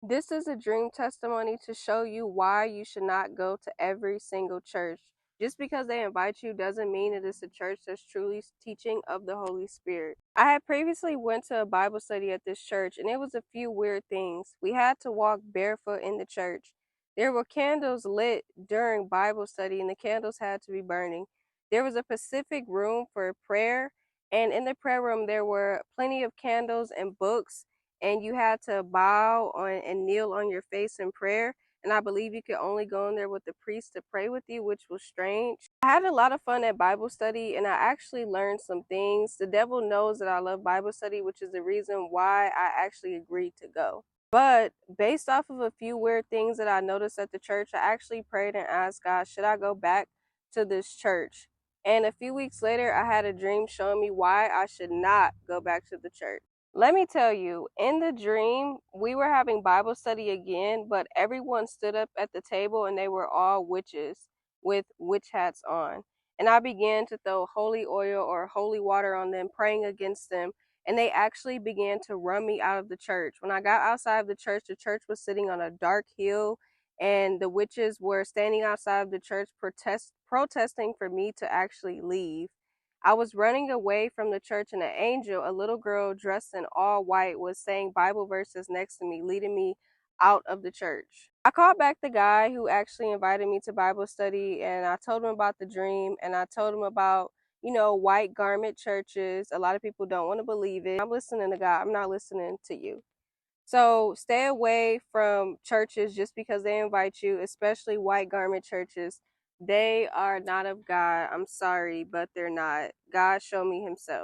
This is a dream testimony to show you why you should not go to every single church. Just because they invite you doesn't mean it is a church that's truly teaching of the Holy Spirit. I had previously went to a Bible study at this church and it was a few weird things. We had to walk barefoot in the church. There were candles lit during Bible study and the candles had to be burning. There was a specific room for prayer, and in the prayer room there were plenty of candles and books, and you had to bow on and kneel on your face in prayer. And I believe you could only go in there with the priest to pray with you, which was strange. I had a lot of fun at Bible study and I actually learned some things. The devil knows that I love Bible study, which is the reason why I actually agreed to go. But based off of a few weird things that I noticed at the church, I actually prayed and asked God, should I go back to this church? And a few weeks later, I had a dream showing me why I should not go back to the church. Let me tell you, in the dream, we were having Bible study again, but everyone stood up at the table and they were all witches with witch hats on. And I began to throw holy oil or holy water on them, praying against them. And they actually began to run me out of the church. When I got outside of the church was sitting on a dark hill, and the witches were standing outside of the church protesting for me to actually leave. I was running away from the church, and an angel, a little girl dressed in all white, was saying Bible verses next to me, leading me out of the church. I called back the guy who actually invited me to Bible study, and I told him about the dream, and I told him about, white garment churches. A lot of people don't want to believe it. I'm listening to God. I'm not listening to you. So stay away from churches just because they invite you, especially white garment churches. They are not of God. I'm sorry, but they're not. God showed me himself.